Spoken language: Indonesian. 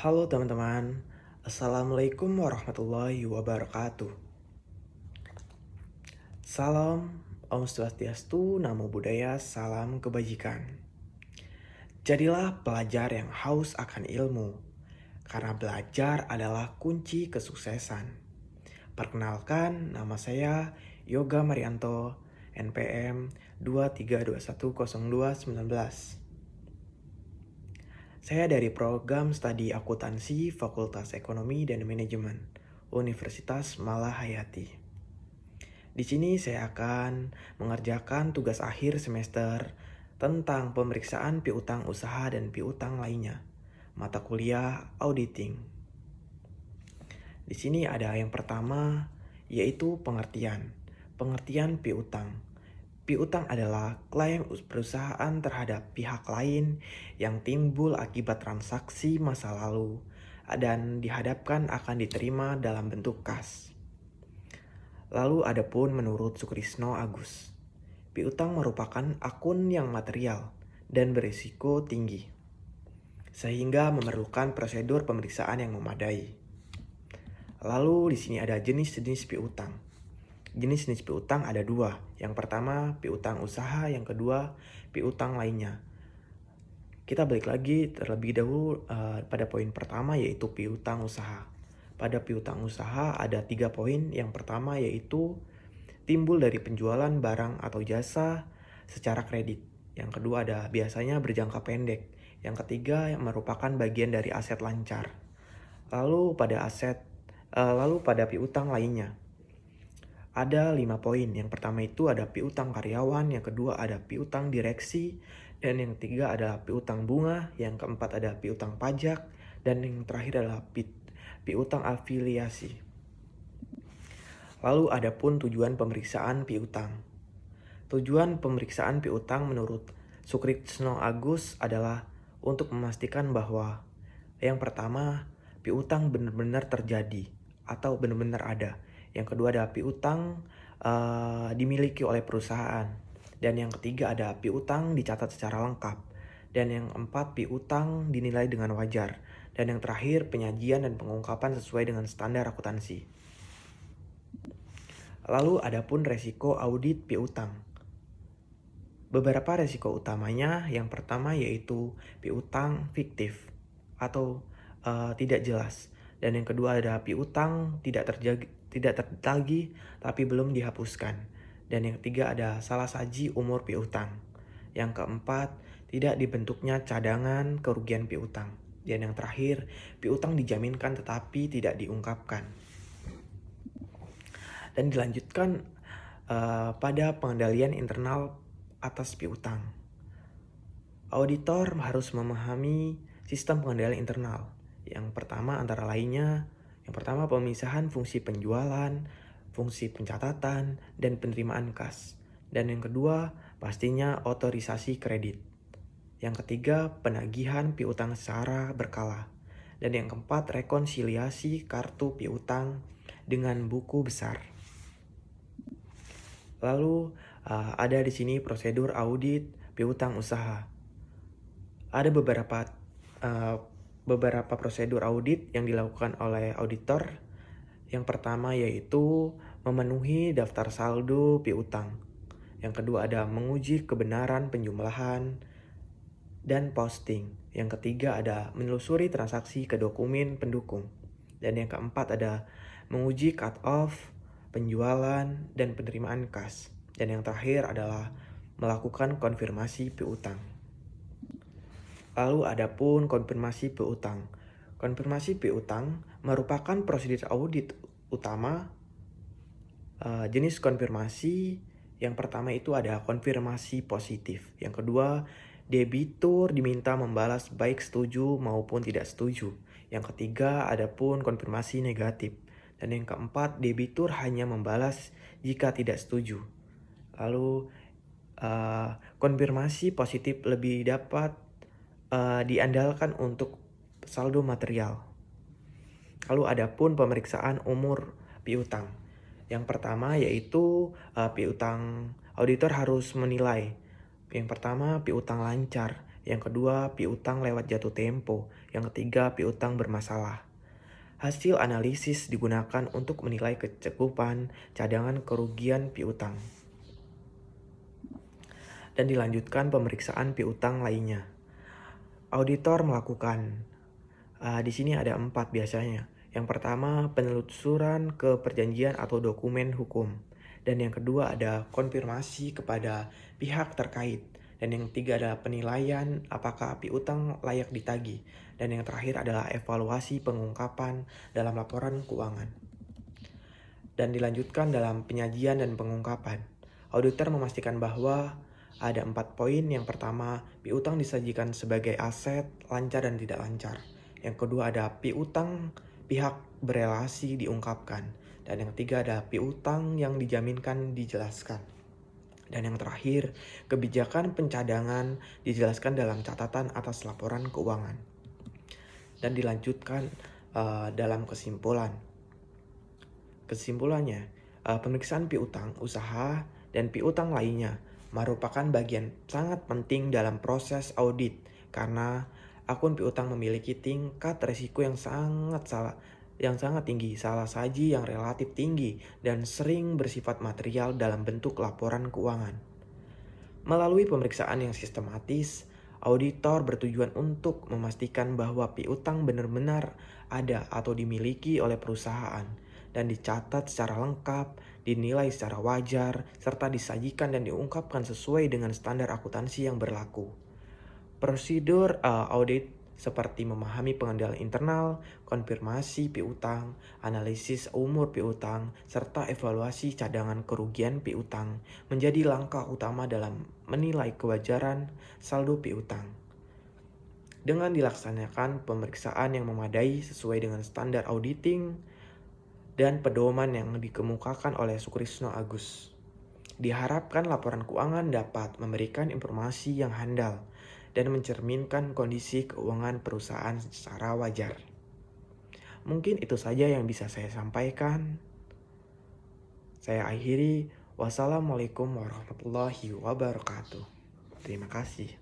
Halo teman-teman, Assalamualaikum warahmatullahi wabarakatuh. Salam, Om Swastiastu, Namo Buddhaya, salam kebajikan. Jadilah pelajar yang haus akan ilmu, karena belajar adalah kunci kesuksesan. Perkenalkan, nama saya Yoga Marianto, NPM 23210219. Saya dari program studi akuntansi Fakultas Ekonomi dan Manajemen, Universitas Malahayati. Di sini saya akan mengerjakan tugas akhir semester tentang pemeriksaan piutang usaha dan piutang lainnya, mata kuliah auditing. Di sini ada yang pertama, yaitu pengertian. Pengertian piutang. Piutang adalah klaim perusahaan terhadap pihak lain yang timbul akibat transaksi masa lalu dan dihadapkan akan diterima dalam bentuk kas. Lalu adapun menurut Sukrisno Agus, piutang merupakan akun yang material dan berisiko tinggi, sehingga memerlukan prosedur pemeriksaan yang memadai. Lalu di sini ada jenis-jenis piutang. Jenis-jenis piutang ada dua. Yang pertama piutang usaha, yang kedua piutang lainnya. Kita balik lagi terlebih dahulu pada poin pertama, yaitu piutang usaha. Pada piutang usaha ada 3 poin. Yang pertama yaitu timbul dari penjualan barang atau jasa secara kredit. Yang kedua ada biasanya berjangka pendek. Yang ketiga yang merupakan bagian dari aset lancar. Lalu pada piutang lainnya ada 5 poin. Yang pertama itu ada piutang karyawan, yang kedua ada piutang direksi, dan yang ketiga ada piutang bunga, yang keempat ada piutang pajak, dan yang terakhir adalah piutang afiliasi. Lalu adapun tujuan pemeriksaan piutang. Tujuan pemeriksaan piutang menurut Sukrisno Agus adalah untuk memastikan bahwa yang pertama, piutang benar-benar terjadi atau benar-benar ada. Yang kedua ada piutang dimiliki oleh perusahaan. Dan yang ketiga ada piutang dicatat secara lengkap. Dan yang keempat piutang dinilai dengan wajar. Dan yang terakhir penyajian dan pengungkapan sesuai dengan standar akuntansi. Lalu adapun resiko audit piutang. Beberapa resiko utamanya, yang pertama yaitu piutang fiktif atau tidak jelas. Dan yang kedua ada piutang tidak tertagih tapi belum dihapuskan. Dan yang ketiga ada salah saji umur piutang. Yang keempat, tidak dibentuknya cadangan kerugian piutang. Dan yang terakhir, piutang dijaminkan tetapi tidak diungkapkan. Dan dilanjutkan pada pengendalian internal atas piutang. Auditor harus memahami sistem pengendalian internal. Yang pertama antara lainnya, yang pertama pemisahan fungsi penjualan, fungsi pencatatan, dan penerimaan kas. Dan yang kedua pastinya otorisasi kredit. Yang ketiga penagihan piutang secara berkala. Dan yang keempat rekonsiliasi kartu piutang dengan buku besar. Lalu ada di sini prosedur audit piutang usaha. Ada beberapa prosedur audit yang dilakukan oleh auditor. Yang pertama yaitu memenuhi daftar saldo piutang. Yang kedua ada menguji kebenaran penjumlahan dan posting. Yang ketiga ada menelusuri transaksi ke dokumen pendukung. Dan yang keempat ada menguji cut off, penjualan, dan penerimaan kas. Dan yang terakhir adalah melakukan konfirmasi piutang. Lalu adapun konfirmasi piutang. Konfirmasi piutang merupakan prosedur audit utama. Jenis konfirmasi yang pertama itu ada konfirmasi positif. Yang kedua, debitur diminta membalas baik setuju maupun tidak setuju. Yang ketiga, adapun konfirmasi negatif. Dan yang keempat, debitur hanya membalas jika tidak setuju. Lalu konfirmasi positif lebih dapat diandalkan untuk saldo material. Lalu adapun pemeriksaan umur piutang. Yang pertama yaitu piutang, auditor harus menilai. Yang pertama piutang lancar. Yang kedua, piutang lewat jatuh tempo. Yang ketiga, piutang bermasalah. Hasil analisis digunakan untuk menilai kecukupan cadangan kerugian piutang. Dan dilanjutkan pemeriksaan piutang lainnya. Auditor melakukan, di sini ada 4 biasanya. Yang pertama, penelusuran ke perjanjian atau dokumen hukum. Dan yang kedua ada konfirmasi kepada pihak terkait. Dan yang ketiga adalah penilaian apakah piutang layak ditagih. Dan yang terakhir adalah evaluasi pengungkapan dalam laporan keuangan. Dan dilanjutkan dalam penyajian dan pengungkapan. Auditor memastikan bahwa ada 4 poin. Yang pertama, piutang disajikan sebagai aset, lancar dan tidak lancar. Yang kedua ada piutang pihak berelasi diungkapkan. Dan yang ketiga ada piutang yang dijaminkan dijelaskan. Dan yang terakhir, kebijakan pencadangan dijelaskan dalam catatan atas laporan keuangan. Dan dilanjutkan dalam kesimpulan. Kesimpulannya, pemeriksaan piutang usaha dan piutang lainnya merupakan bagian sangat penting dalam proses audit karena akun piutang memiliki tingkat risiko yang sangat tinggi, salah saji yang relatif tinggi, dan sering bersifat material dalam bentuk laporan keuangan. Melalui pemeriksaan yang sistematis, auditor bertujuan untuk memastikan bahwa piutang benar-benar ada atau dimiliki oleh perusahaan dan dicatat secara lengkap, dinilai secara wajar, serta disajikan dan diungkapkan sesuai dengan standar akuntansi yang berlaku. Prosedur audit seperti memahami pengendalian internal, konfirmasi piutang, analisis umur piutang, serta evaluasi cadangan kerugian piutang menjadi langkah utama dalam menilai kewajaran saldo piutang. Dengan dilaksanakan pemeriksaan yang memadai sesuai dengan standar auditing dan pedoman yang dikemukakan oleh Sukrisno Agus, diharapkan laporan keuangan dapat memberikan informasi yang handal dan mencerminkan kondisi keuangan perusahaan secara wajar. Mungkin itu saja yang bisa saya sampaikan. Saya akhiri. Wassalamualaikum warahmatullahi wabarakatuh. Terima kasih.